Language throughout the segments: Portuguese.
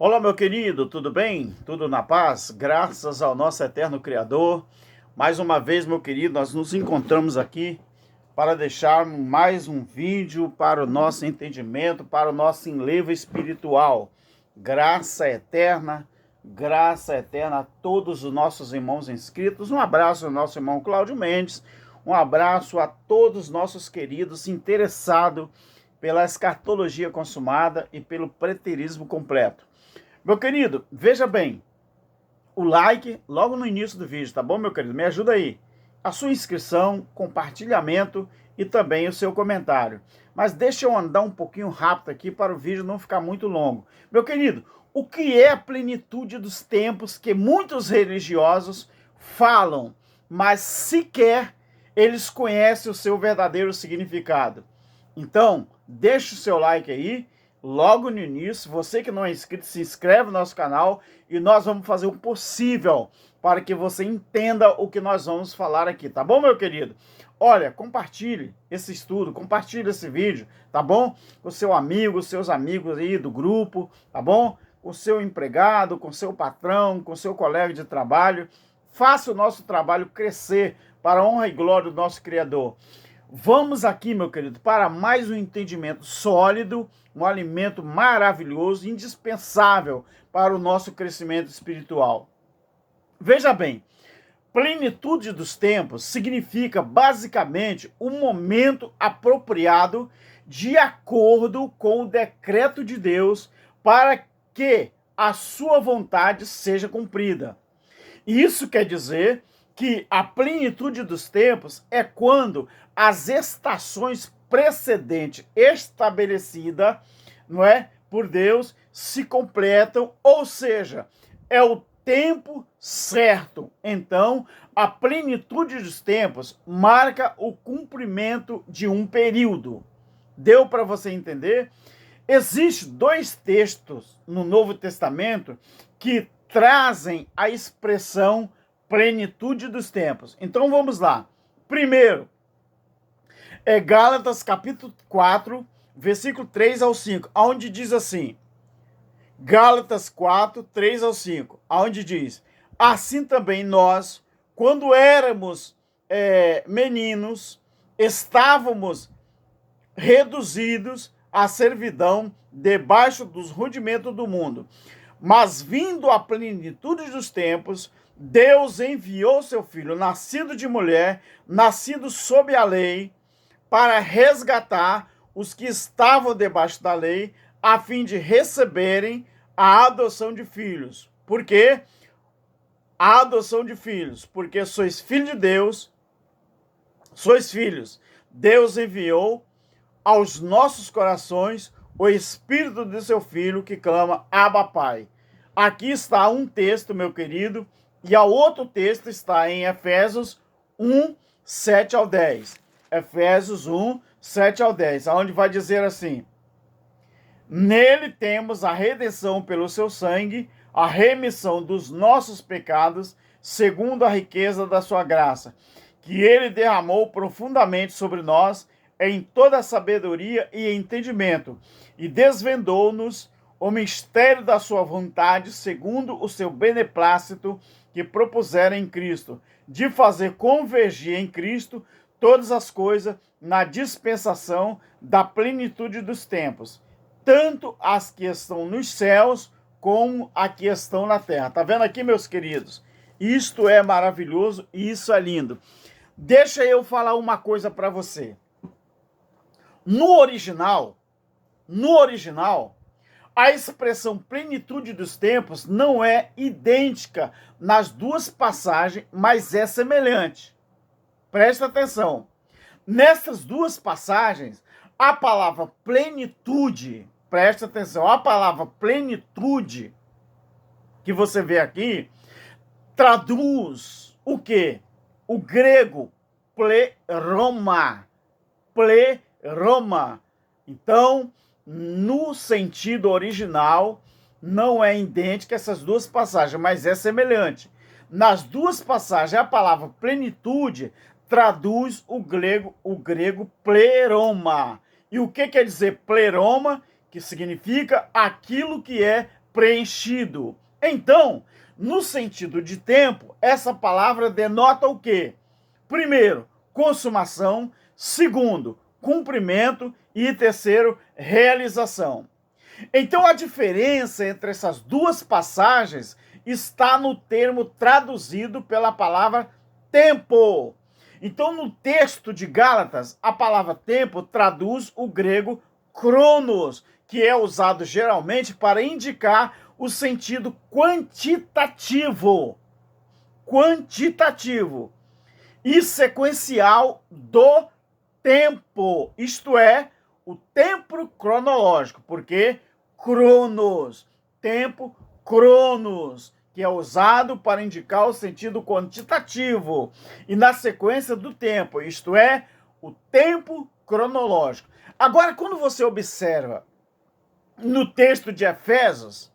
Olá, meu querido, tudo bem? Tudo na paz? Graças ao nosso eterno Criador. Mais uma vez, meu querido, nós nos encontramos aqui para deixar mais um vídeo para o nosso entendimento, para o nosso enlevo espiritual. Graça eterna a todos os nossos irmãos inscritos. Um abraço ao nosso irmão Cláudio Mendes. Um abraço a todos os nossos queridos interessados pela escatologia consumada e pelo preterismo completo. Meu querido, veja bem, o like logo no início do vídeo, tá bom, meu querido? Me ajuda aí. A sua inscrição, compartilhamento e também o seu comentário. Mas deixa eu andar um pouquinho rápido aqui para o vídeo não ficar muito longo. Meu querido, o que é a plenitude dos tempos que muitos religiosos falam, mas sequer eles conhecem o seu verdadeiro significado? Então, deixa o seu like aí. Logo no início, você que não é inscrito, se inscreve no nosso canal e nós vamos fazer o possível para que você entenda o que nós vamos falar aqui, tá bom, meu querido? Olha, compartilhe esse estudo, compartilhe esse vídeo, tá bom? Com seu amigo, seus amigos aí do grupo, tá bom? Com seu empregado, com seu patrão, com seu colega de trabalho. Faça o nosso trabalho crescer para a honra e glória do nosso Criador. Vamos aqui, meu querido, para mais um entendimento sólido, um alimento maravilhoso, indispensável para o nosso crescimento espiritual. Veja bem, plenitude dos tempos significa basicamente um momento apropriado de acordo com o decreto de Deus para que a sua vontade seja cumprida. Isso quer dizer que a plenitude dos tempos é quando as estações precedentes estabelecidas, não é, por Deus, se completam, ou seja, é o tempo certo. Então, a plenitude dos tempos marca o cumprimento de um período. Deu para você entender? Existem dois textos no Novo Testamento que trazem a expressão plenitude dos tempos. Então vamos lá. Primeiro, é Gálatas capítulo 4, versículo 3 ao 5, onde diz assim, Gálatas 4, 3 ao 5, onde diz, assim também nós, quando éramos meninos, estávamos reduzidos à servidão debaixo dos rudimentos do mundo. Mas vindo a plenitude dos tempos, Deus enviou seu Filho, nascido de mulher, nascido sob a lei, para resgatar os que estavam debaixo da lei, a fim de receberem a adoção de filhos. Por quê? A adoção de filhos, porque sois filhos de Deus, sois filhos. Deus enviou aos nossos corações o Espírito de seu Filho que clama, Abba, Pai. Aqui está um texto, meu querido, e o outro texto está em Efésios 1, 7 ao 10. Efésios 1, 7 ao 10, onde vai dizer assim, nele temos a redenção pelo seu sangue, a remissão dos nossos pecados, segundo a riqueza da sua graça, que ele derramou profundamente sobre nós, em toda sabedoria e entendimento, e desvendou-nos o mistério da sua vontade, segundo o seu beneplácito que propusera em Cristo, de fazer convergir em Cristo todas as coisas na dispensação da plenitude dos tempos, tanto as que estão nos céus como as que estão na terra. Tá vendo aqui, meus queridos? Isto é maravilhoso e isso é lindo. Deixa eu falar uma coisa para você. No original, a expressão plenitude dos tempos não é idêntica nas duas passagens, mas é semelhante. Presta atenção. Nessas duas passagens, a palavra plenitude, presta atenção, a palavra plenitude que você vê aqui, traduz o quê? O grego pleroma. Pleroma. Então, no sentido original, não é idêntica essas duas passagens, mas é semelhante. Nas duas passagens, a palavra plenitude traduz o grego pleroma. E o que quer dizer pleroma? Que significa aquilo que é preenchido. Então, no sentido de tempo, essa palavra denota o quê? Primeiro, consumação. Segundo, cumprimento. E terceiro, realização. Então, a diferença entre essas duas passagens está no termo traduzido pela palavra tempo. Então, no texto de Gálatas, a palavra tempo traduz o grego cronos, que é usado geralmente para indicar o sentido quantitativo. Quantitativo. E sequencial do tempo. Isto é, o tempo cronológico. Porque cronos, tempo, cronos, que é usado para indicar o sentido quantitativo e na sequência do tempo, isto é, o tempo cronológico. Agora, quando você observa no texto de Efésios,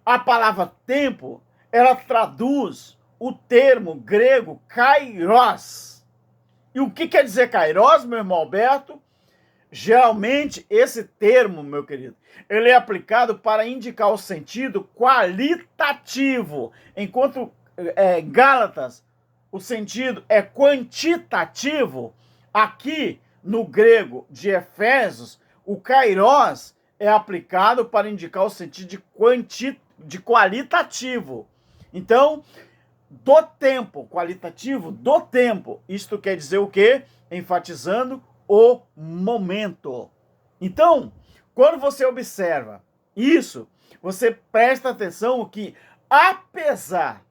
a palavra tempo, ela traduz o termo grego kairos. E o que quer dizer kairos, meu irmão Alberto? Geralmente, esse termo, meu querido, ele é aplicado para indicar o sentido qualitativo, enquanto Gálatas, o sentido é quantitativo. Aqui, no grego de Efésios, o kairos é aplicado para indicar o sentido de qualitativo. Então, do tempo, qualitativo do tempo, isto quer dizer o quê? Enfatizando o momento. Então, quando você observa isso, você presta atenção que, apesar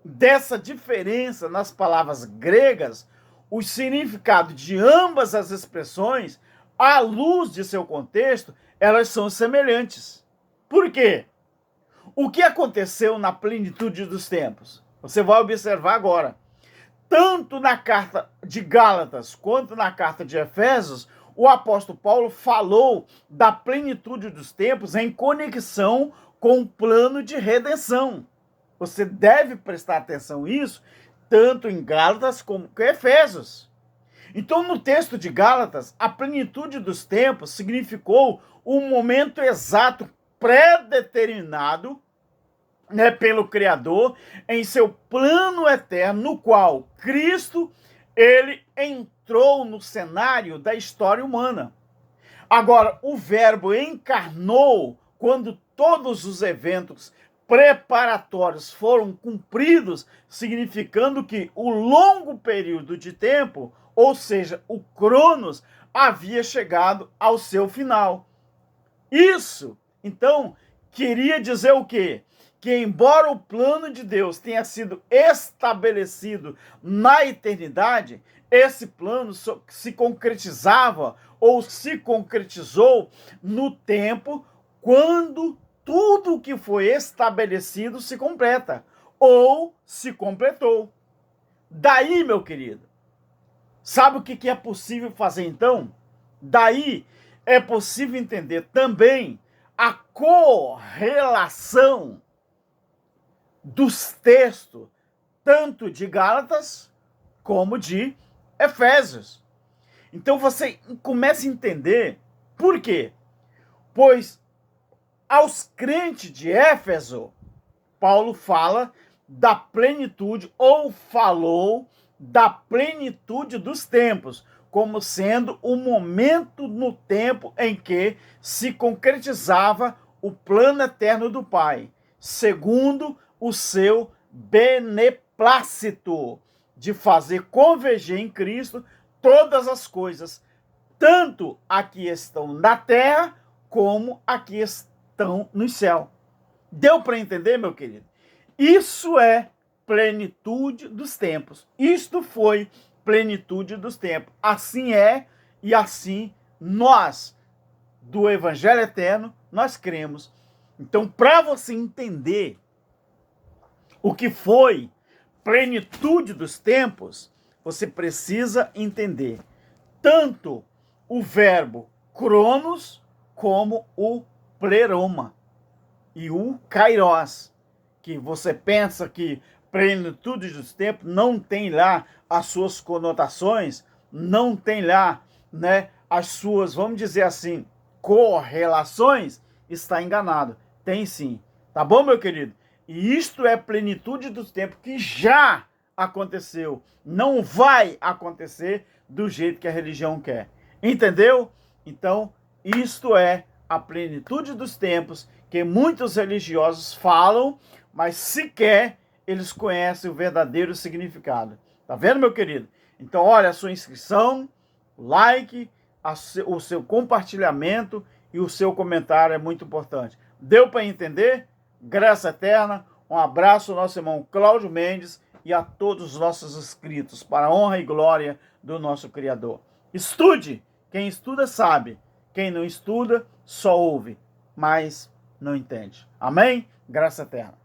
dessa diferença nas palavras gregas, o significado de ambas as expressões, à luz de seu contexto, elas são semelhantes. Por quê? O que aconteceu na plenitude dos tempos? Você vai observar agora. Tanto na carta de Gálatas quanto na carta de Efésios, o apóstolo Paulo falou da plenitude dos tempos em conexão com o plano de redenção. Você deve prestar atenção nisso, tanto em Gálatas como em Efésios. Então, no texto de Gálatas, a plenitude dos tempos significou um momento exato, pré-determinado, pelo Criador, em seu plano eterno, no qual Cristo, ele entrou no cenário da história humana. Agora, o Verbo encarnou quando todos os eventos preparatórios foram cumpridos, significando que o longo período de tempo, ou seja, o Cronos, havia chegado ao seu final. Isso, então, queria dizer o quê? Que embora o plano de Deus tenha sido estabelecido na eternidade, esse plano se concretizava ou se concretizou no tempo quando tudo o que foi estabelecido se completa ou se completou. Daí, meu querido, sabe o que é possível fazer então? Daí é possível entender também a correlação dos textos, tanto de Gálatas como de Efésios. Então você começa a entender por quê. Pois aos crentes de Éfeso, Paulo fala da plenitude, ou falou da plenitude dos tempos, como sendo o momento no tempo em que se concretizava o plano eterno do Pai, segundo o seu beneplácito de fazer converger em Cristo todas as coisas, tanto a que estão na terra, como a que estão no céu. Deu para entender, meu querido? Isso é plenitude dos tempos. Isto foi plenitude dos tempos. Assim é e assim nós, do Evangelho Eterno, nós cremos. Então, para você entender o que foi plenitude dos tempos, você precisa entender tanto o verbo cronos como o pleroma e o kairos, que você pensa que plenitude dos tempos não tem lá as suas conotações, não tem lá, as suas, vamos dizer assim, correlações, está enganado. Tem sim. Tá bom, meu querido? E isto é plenitude do tempo que já aconteceu. Não vai acontecer do jeito que a religião quer. Entendeu? Então, isto é a plenitude dos tempos que muitos religiosos falam, mas sequer eles conhecem o verdadeiro significado. Tá vendo, meu querido? Então, olha, a sua inscrição, o like, o seu compartilhamento e o seu comentário é muito importante. Deu para entender? Graça eterna. Um abraço ao nosso irmão Cláudio Mendes e a todos os nossos inscritos, para a honra e glória do nosso Criador. Estude! Quem estuda sabe. Quem não estuda só ouve, mas não entende. Amém? Graça eterna.